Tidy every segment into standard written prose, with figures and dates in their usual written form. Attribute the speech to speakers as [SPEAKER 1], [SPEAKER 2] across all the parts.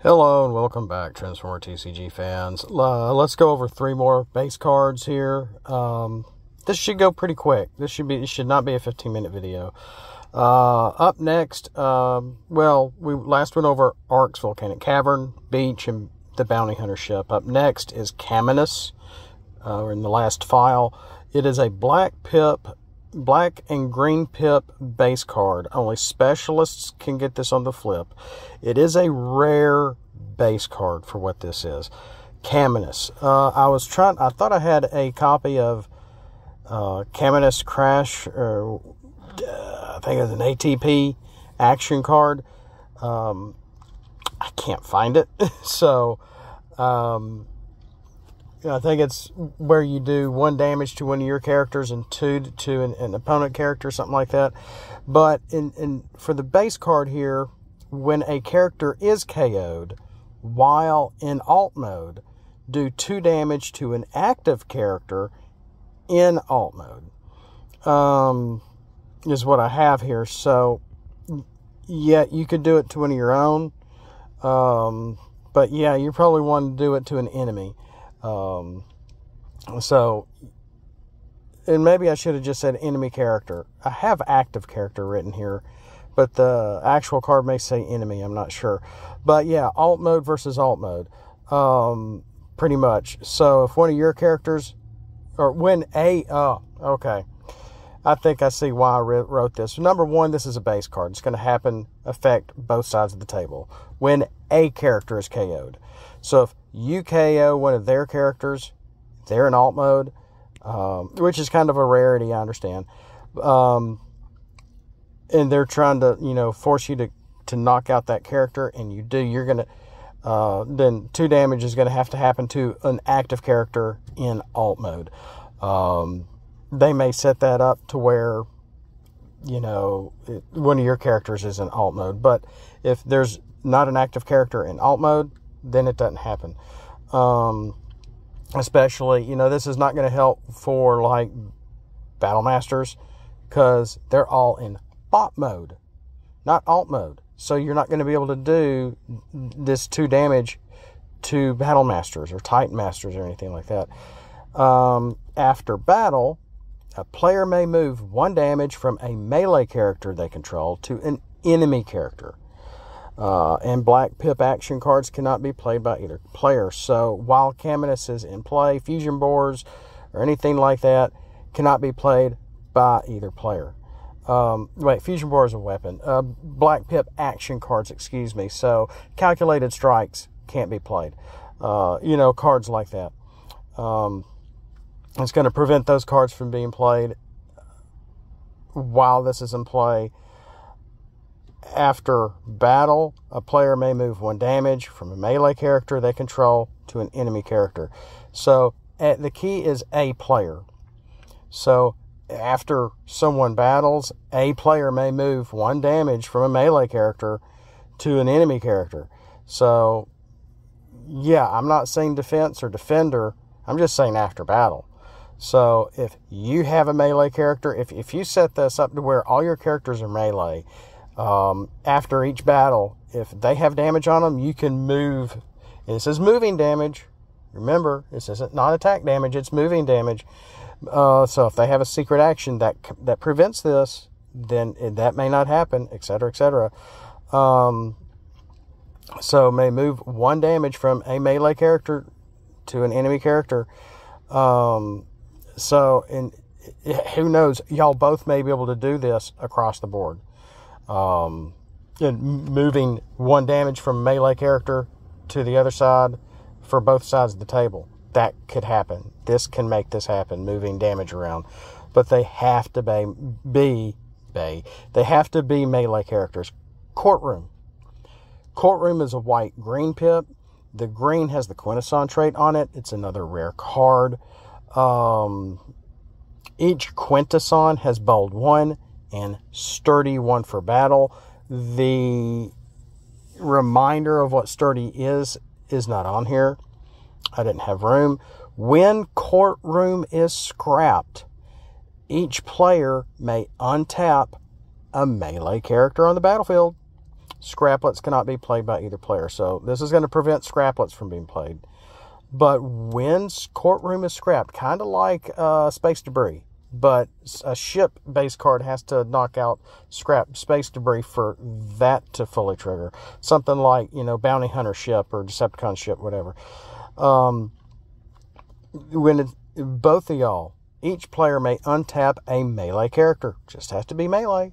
[SPEAKER 1] Hello and welcome back, Transformer TCG fans. Let's go over 3 more base cards here. This should go pretty quick. It should not be a 15-minute video. Up next, we last went over Ark's Volcanic Cavern, Beach, and the Bounty Hunter ship. Up next is Caminus. In the last file, it is a black and green pip base card. Only specialists can get this on the flip. It is a rare base card for what this is. Caminus. I thought I had a copy of Caminus Crash, or I think it's an ATP action card. I can't find it. So, I think it's where you do 1 damage to one of your characters and 2 to an opponent character, something like that. But for the base card here, when a character is KO'd while in alt mode, do 2 damage to an active character in alt mode. Is what I have here. So, yeah, you could do it to one of your own. But yeah, you probably want to do it to an enemy. And maybe I should have just said enemy character. I have active character written here, but the actual card may say enemy. I'm not sure. But yeah, alt mode versus alt mode. Pretty much. So if one of your characters, or when okay. I think I see why I wrote this. Number 1, this is a base card. It's going to affect both sides of the table when a character is KO'd. So if you KO one of their characters, they're in alt mode, which is kind of a rarity, I understand. And they're trying to, force you to knock out that character, and you do, you're going to, then 2 damage is going to have to happen to an active character in alt mode. They may set that up to where, one of your characters is in alt mode. But if there's not an active character in alt mode, then it doesn't happen. Especially, this is not going to help for, like, Battle Masters, because they're all in bot mode, not alt mode. So you're not going to be able to do this 2 damage to Battle Masters or Titan Masters or anything like that. After battle, a player may move 1 damage from a melee character they control to an enemy character. And black pip action cards cannot be played by either player. So while Caminus is in play, fusion boars or anything like that cannot be played by either player. Fusion boar is a weapon. Black pip action cards, excuse me. So calculated strikes can't be played. Cards like that. It's going to prevent those cards from being played while this is in play. After battle, a player may move 1 damage from a melee character they control to an enemy character. So the key is a player. So after someone battles, a player may move 1 damage from a melee character to an enemy character. So yeah, I'm not saying defense or defender. I'm just saying after battle. So if you have a melee character, if you set this up to where all your characters are melee, after each battle, if they have damage on them, you can move. And it says moving damage. Remember, this isn't not attack damage, it's moving damage. So if they have a secret action that prevents this, then that may not happen, etc., etc. So may move 1 damage from a melee character to an enemy character. And who knows, y'all both may be able to do this across the board. And moving 1 damage from melee character to the other side for both sides of the table. That could happen. This can make this happen, moving damage around. But they have to be melee characters. Courtroom. Courtroom is a white-green pip. The green has the Quintesson trait on it. It's another rare card. Each Quintesson has bold 1 and sturdy 1 for battle. The reminder of what sturdy is not on here. I didn't have room. When Courtroom is scrapped, each player may untap a melee character on the battlefield. Scraplets cannot be played by either player. So this is going to prevent scraplets from being played. But when Courtroom is scrapped, kind of like Space Debris, but a ship-based card has to knock out scrap Space Debris for that to fully trigger. Something like, Bounty Hunter ship or Decepticon ship, whatever. Both of y'all, each player may untap a melee character. Just has to be melee.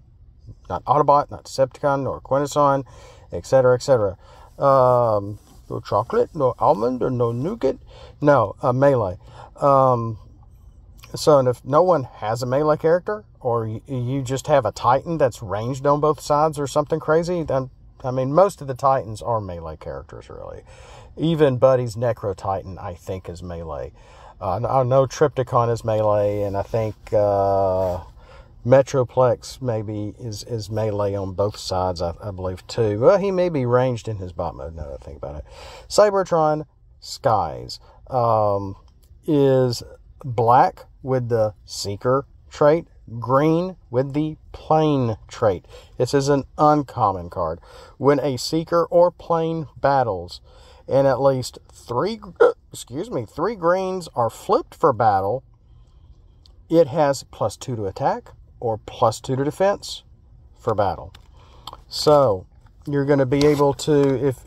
[SPEAKER 1] Not Autobot, not Decepticon, nor Quintesson, etc., etc. No chocolate, no almond, or no nougat. No, melee. So, and if no one has a melee character, or you just have a Titan that's ranged on both sides or something crazy, I mean, most of the Titans are melee characters, really. Even Buddy's Necro Titan, I think, is melee. I know Triptychon is melee, and I think Metroplex maybe is melee on both sides, I believe, too. Well, he may be ranged in his bot mode, now that I think about it. Cybertron Skies is black with the Seeker trait, green with the Plane trait. This is an uncommon card. When a Seeker or Plane battles, and at least three greens are flipped for battle, it has +2 to attack or +2 to defense for battle. So you're going to be able to, if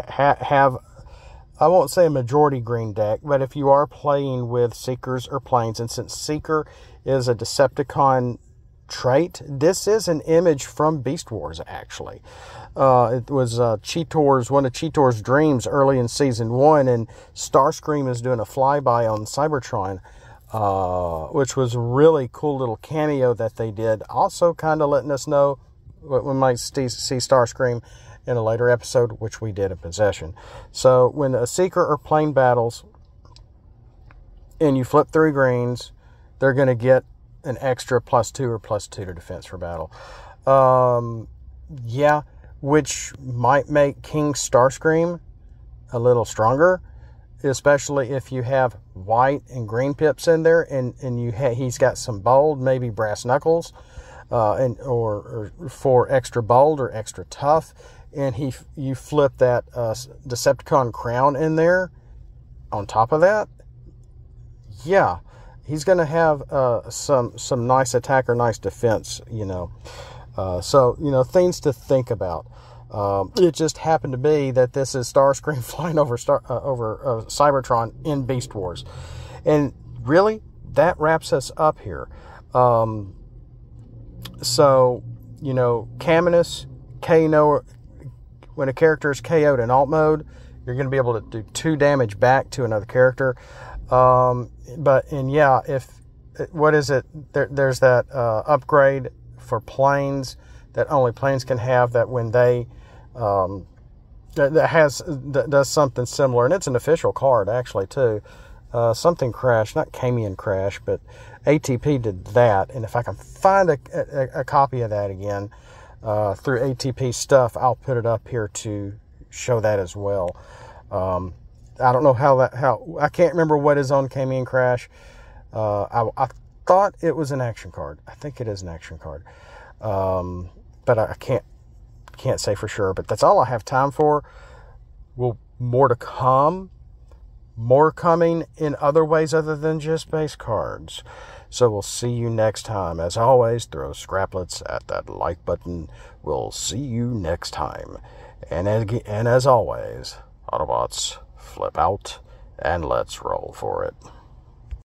[SPEAKER 1] have, I won't say a majority green deck, but if you are playing with Seekers or Planes, and since Seeker is a Decepticon trait, this is an image from Beast Wars, actually. It was one of Cheetor's dreams early in Season 1, and Starscream is doing a flyby on Cybertron, which was a really cool little cameo that they did. Also kind of letting us know what we might see Starscream in a later episode, which we did in Possession. So when a Seeker or Plane battles, and you flip 3 greens, they're going to get an extra +2 or +2 to defense for battle. Which might make King Starscream a little stronger, especially if you have white and green pips in there, and he's got some bold, maybe brass knuckles, or for extra bold or extra tough, and you flip that Decepticon crown in there on top of that. Yeah, he's going to have some nice attack or nice defense, So, things to think about. It just happened to be that this is Starscream flying over Cybertron in Beast Wars. And really, that wraps us up here. Caminus, KO, when a character is KO'd in alt mode, you're going to be able to do 2 damage back to another character. There's that upgrade for Planes that only Planes can have, that when they that does something similar, and it's an official card actually too. Something Crash, not Camion Crash, but ATP did that, and if I can find a copy of that again through ATP stuff, I'll put it up here to show that as well. I don't know how I can't remember what is on Camion Crash. I thought it was an action card. I think it is an action card, but I can't say for sure. But that's all I have time for. More to come. More coming in other ways other than just base cards. So we'll see you next time. As always, throw scraplets at that like button. We'll see you next time. And as always, Autobots, flip out and let's roll for it.